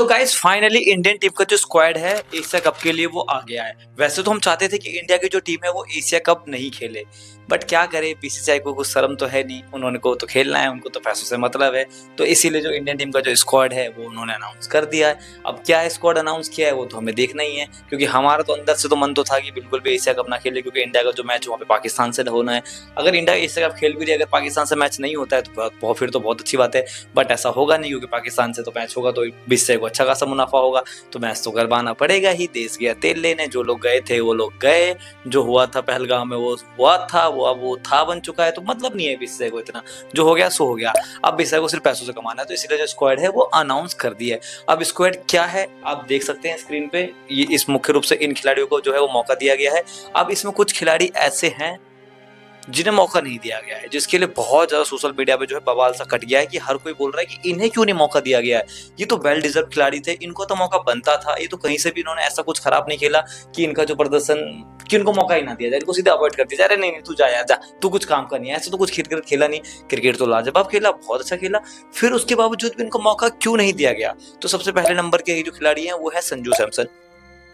तो guys finally Indian team का जो स्क्वाड है एशिया कप के लिए वो आ गया है। वैसे तो हम चाहते थे कि इंडिया की जो टीम है वो एशिया कप नहीं खेले, बट क्या करे, बीसीसीआई को कुछ शर्म तो है नहीं, उन्होंने को तो खेलना है, उनको तो पैसों से मतलब है। तो इसीलिए जो इंडियन टीम का जो स्क्वाड है वो उन्होंने अनाउंस कर दिया है। अब क्या स्क्वाड अनाउंस किया है वो तो हमें देखना ही है, क्योंकि हमारा तो अंदर से तो मन तो था कि बिल्कुल भी एशिया कप ना खेले, क्योंकि इंडिया का जो मैच वहाँ पे पाकिस्तान से होना है। अगर इंडिया एशिया कप खेल भी रही, अगर पाकिस्तान से मैच नहीं होता है तो फिर तो बहुत अच्छी बात है, बट ऐसा होगा नहीं, क्योंकि पाकिस्तान से तो मैच होगा तो बीसीसीआई को अच्छा खासा मुनाफा होगा। तो मैच तो करवाना पड़ेगा ही। देश गया तेल लेने, जो लोग गए थे वो लोग गए, जो हुआ था पहलगाम में वो हुआ था, वो अब वो था बन चुका है, तो मतलब नहीं है बीसीसीआई को, इतना जो हो गया सो हो गया। अब बीसीसीआई को सिर्फ पैसों से कमाना है, तो इसीलिए जो स्क्वाड है वो अनाउंस कर दिया है। अब स्क्वाड क्या है आप देख सकते हैं स्क्रीन पे, ये इस मुख्य रूप से इन खिलाड़ियों को जो है वो मौका दिया गया है। अब इसमें कुछ खिलाड़ी ऐसे हैं जिन्हें मौका नहीं दिया गया है, जिसके लिए बहुत ज्यादा सोशल मीडिया पे जो है बवाल सा कट गया है कि हर कोई बोल रहा है कि इन्हें क्यों नहीं मौका दिया गया है, ये तो वेल डिजर्व खिलाड़ी थे, इनको तो मौका बनता था, ये तो कहीं से भी इन्होंने ऐसा कुछ खराब नहीं खेला कि इनका जो प्रदर्शन, कि इनको मौका ही ना दिया जाए, इनको सीधे अवॉइड कर दिया जाए, नहीं नहीं तू जा यार जा, तू कुछ काम कर नहीं है, ऐसा तो कुछ क्रिकेट खेला नहीं, क्रिकेट तो लाजवाब खेला, बहुत अच्छा खेला, फिर उसके बावजूद भी इनको मौका क्यों नहीं दिया गया। तो सबसे पहले नंबर के जो खिलाड़ी हैं वो है संजू सैमसन।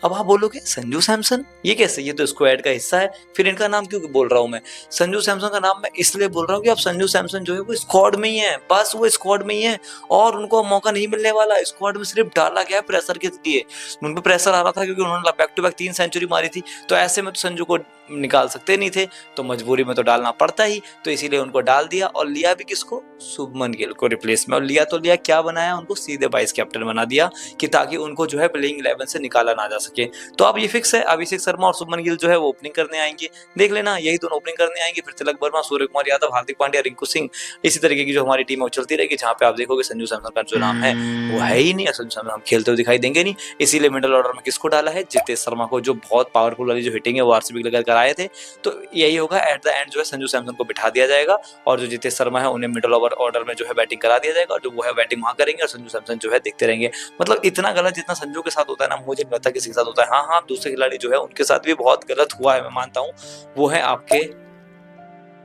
अब आप बोलोगे संजू सैमसन ये कैसे, ये तो स्क्वाड का हिस्सा है, फिर इनका नाम क्यों बोल रहा हूं मैं। संजू सैमसन का नाम मैं इसलिए बोल रहा हूँ कि अब संजू सैमसन जो है वो स्क्वाड में ही है, बस वो स्क्वाड में ही है, और उनको मौका नहीं मिलने वाला। स्क्वाड में सिर्फ डाला गया प्रेशर के लिए, उन पर प्रेशर आ रहा था क्योंकि उन्होंने बैक टू बैक 3 सेंचुरी मारी थी, तो ऐसे में तो संजू को निकाल सकते नहीं थे, तो मजबूरी में तो डालना पड़ता ही, तो इसीलिए उनको डाल दिया। और लिया भी किसको, शुभमन गिल को रिप्लेस में। और लिया तो लिया, क्या बनाया, उनको सीधे वाइस कैप्टन बना दिया कि ताकि उनको जो है प्लेइंग 11 से निकाला ना जा सके। तो अब ये फिक्स है, अभिषेक शर्मा और शुभमन गिल जो है वो ओपनिंग करने आएंगे, देख लेना यही दोनों ओपनिंग करने आएंगे, फिर तिलक वर्मा, सूर्य कुमार यादव, हार्दिक पांड्या, रिंकू सिंह, इसी तरीके की जो हमारी टीम है वो चलती रहेगी, जहां पे आप देखोगे संजू सैमसन का जो नाम है वो है ही नहीं, संजू सैमसन हम खेलते हुए दिखाई देंगे नहीं। इसीलिए मिडिल ऑर्डर में किसको डाला है, जितेश शर्मा को, जो बहुत पावरफुल वाली जो हिटिंग है वो आरसीबी के लेकर आए थे। तो यही होगा, एट द एंड जो है संजू सैमसन को बिठा दिया जाएगा, और जो जितेश शर्मा है उन्हें मिडिल ऑर्डर में जो है बैटिंग करा दिया जाएगा, और जो वो है बैटिंग वहां करेंगे, और संजू सैमसन जो है देखते रहेंगे। मतलब इतना गलत जितना संजू के साथ होता है ना, मुझे नहीं लगता किसी के साथ होता है। हाँ हाँ, दूसरे खिलाड़ी जो है उनके साथ भी बहुत गलत हुआ है, मैं मानता हूँ, वो है आपके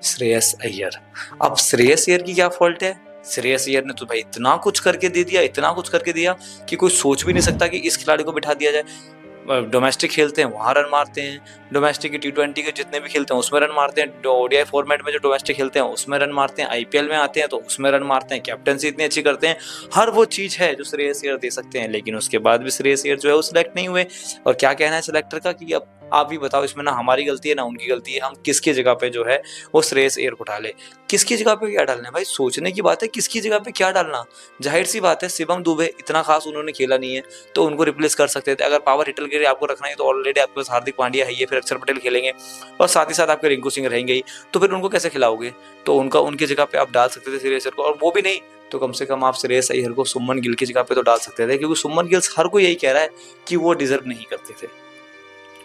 श्रेयस अय्यर। अब श्रेयस अय्यर की क्या फॉल्ट है, श्रेयस अय्यर ने तो भाई इतना कुछ करके दे दिया, इतना कुछ करके दिया कि कोई सोच भी नहीं सकता कि इस खिलाड़ी को बिठा दिया जाए। डोमेस्टिक खेलते हैं वहां रन मारते हैं, डोमेस्टिक के T20 के जितने भी खेलते हैं उसमें रन मारते हैं, ओडीआई फॉर्मेट में जो डोमेस्टिक खेलते हैं उसमें रन मारते हैं, आईपीएल में आते हैं तो उसमें रन मारते हैं, कैप्टनसी इतनी अच्छी करते हैं, हर वो चीज है जो श्रेयस अय्यर दे सकते हैं, लेकिन उसके बाद भी श्रेयस अय्यर जो है वो सिलेक्ट नहीं हुए। और क्या कहना है सिलेक्टर का कि अब आप ही बताओ, इसमें ना हमारी गलती है ना उनकी गलती है, हम किसकी जगह पे जो है वो श्रेयस अय्यर को डाले, किसकी जगह पे क्या डालना है भाई, सोचने की बात है, किसकी जगह पे क्या डालना। जाहिर सी बात है शिवम दुबे इतना खास उन्होंने खेला नहीं है, तो उनको रिप्लेस कर सकते थे। अगर पावर हिटर के लिए आपको रखना है तो ऑलरेडी आपके पास हार्दिक पांड्या है, फिर अक्षर पटेल खेलेंगे, और साथ ही साथ आपके रिंकू सिंह रहेंगे ही, तो फिर उनको कैसे खिलाओगे। तो उनकी जगह पे आप डाल सकते थे श्रेयस अय्यर को, और वो भी नहीं तो कम से कम आप श्रेयस अय्यर को शुभमन गिल की जगह पे तो डाल सकते थे, क्योंकि शुभमन गिल हर कोई यही कह रहा है कि वो डिजर्व नहीं करते थे,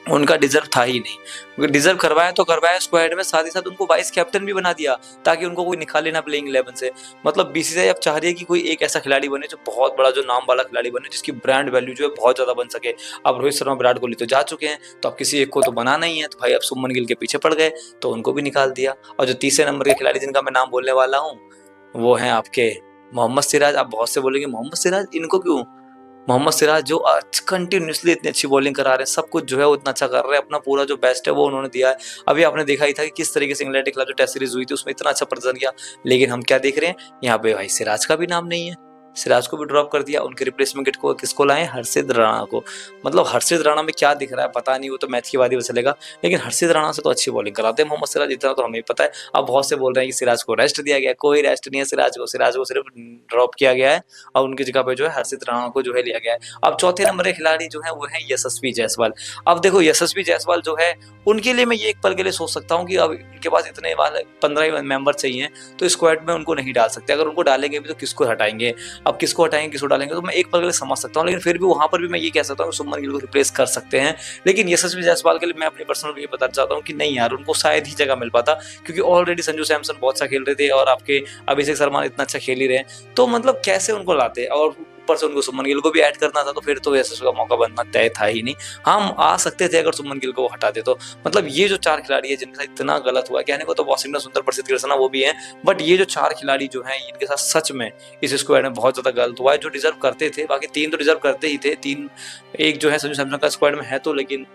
उनका डिजर्व था ही नहीं। डिजर्व करवाया तो करवाया स्क्वाड में, साथ ही साथ उनको वाइस कैप्टन भी बना दिया ताकि उनको कोई निकाले ना प्लेइंग 11 से। मतलब बीसीसीआई अब चाह रही है कि कोई एक ऐसा खिलाड़ी बने जो बहुत बड़ा, जो नाम वाला खिलाड़ी बने, जिसकी ब्रांड वैल्यू जो है बहुत ज्यादा बन सके। अब रोहित शर्मा, विराट कोहली तो जा चुके हैं, तो अब किसी एक को तो बनाना ही है, तो भाई अब शुभमन गिल के पीछे पड़ गए तो उनको भी निकाल दिया। और जो तीसरे नंबर के खिलाड़ी जिनका मैं नाम बोलने वाला हूँ वो है आपके मोहम्मद सिराज। आप बहुत से बोलेंगे मोहम्मद सिराज, इनको क्यों, मोहम्मद सिराज जो आज कंटिन्यूसली इतनी अच्छी बॉलिंग करा रहे हैं, सब कुछ जो है उतना अच्छा कर रहे हैं, अपना पूरा जो बेस्ट है वो उन्होंने दिया है। अभी आपने देखा ही था कि किस तरीके से इंग्लैंड के खिलाफ जो टेस्ट सीरीज हुई थी उसमें इतना अच्छा प्रदर्शन किया, लेकिन हम क्या देख रहे हैं यहाँ पे, भाई सिराज का भी नाम नहीं है, सिराज को भी ड्रॉप कर दिया। उनके रिप्लेसमेंट को किसको लाए, हर्षित राणा को। मतलब हर्षित राणा में क्या दिख रहा है पता नहीं, वो तो मैच के बाद ही पता चलेगा, लेकिन हर्षित राणा से तो अच्छी बॉलिंग कराते हैं मोहम्मद सिराज, इतना तो हमें पता है। अब बहुत से बोल रहे हैं कि सिराज को रेस्ट दिया गया, कोई रेस्ट नहीं है सिराज को सिर्फ ड्रॉप किया गया है, और उनकी जगह पे जो है हर्षित राणा को जो है लिया गया है। अब चौथे नंबर के खिलाड़ी जो है वो है यशस्वी जायसवाल। अब देखो यशस्वी जायसवाल जो है उनके लिए मैं ये एक पल के लिए सोच सकता हूँ कि अब उनके पास इतने 15 मेंबर चाहिए, तो स्क्वाड में उनको नहीं डाल सकते। अगर उनको डालेंगे भी तो किसको हटाएंगे, अब किसको हटाएंगे किसको डालेंगे, तो मैं एक पल के लिए समझ सकता हूँ, लेकिन फिर भी वहां पर भी मैं ये कह सकता हूँ शुभमन गिल को रिप्लेस कर सकते हैं। लेकिन यशस्वी जायसवाल के लिए मैं अपनी पर्सनल ये बताना चाहता हूँ कि नहीं यार, उनको शायद ही जगह मिल पाता, क्योंकि ऑलरेडी संजू सैमसन बहुत अच्छा खेल रहे थे और आपके अभिषेक शर्मा इतना अच्छा खेल ही रहे, तो मतलब कैसे उनको लाते। और ऊपर से उनको सुमन गिल को भी ऐड करना था, तो फिर तो यशस्वी का मौका बनना तय था ही नहीं। हम आ सकते थे अगर सुमन गिल को वो हटा दे तो। मतलब ये जो 4 खिलाड़ी है जिनके साथ इतना गलत हुआ है, कहने को तो वॉशिंगटन सुंदर, प्रसिद्ध कृष्णा वो भी है, बट ये जो 4 खिलाड़ी जो हैं इनके साथ सच में इस स्क्वाड में बहुत ज्यादा गलत हुआ है। जो डिजर्व करते थे, बाकी 3 तो डिजर्व करते ही थे, 3 एक जो है संजू सैमसन का स्क्वाड में है तो, लेकिन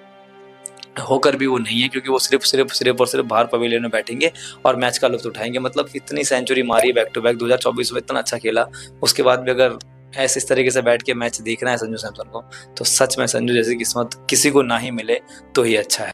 होकर भी वो नहीं है, क्योंकि वो सिर्फ बाहर पवेलियन में बैठेंगे और मैच का लुत्फ उठाएंगे। मतलब इतनी सेंचुरी मारी बैक टू बैक, 2024 में इतना अच्छा खेला, उसके बाद भी अगर ऐसे इस तरीके से बैठ के मैच देखना है संजू सैमसन को, तो सच में संजू जैसी किस्मत किसी को ना ही मिले तो ही अच्छा है।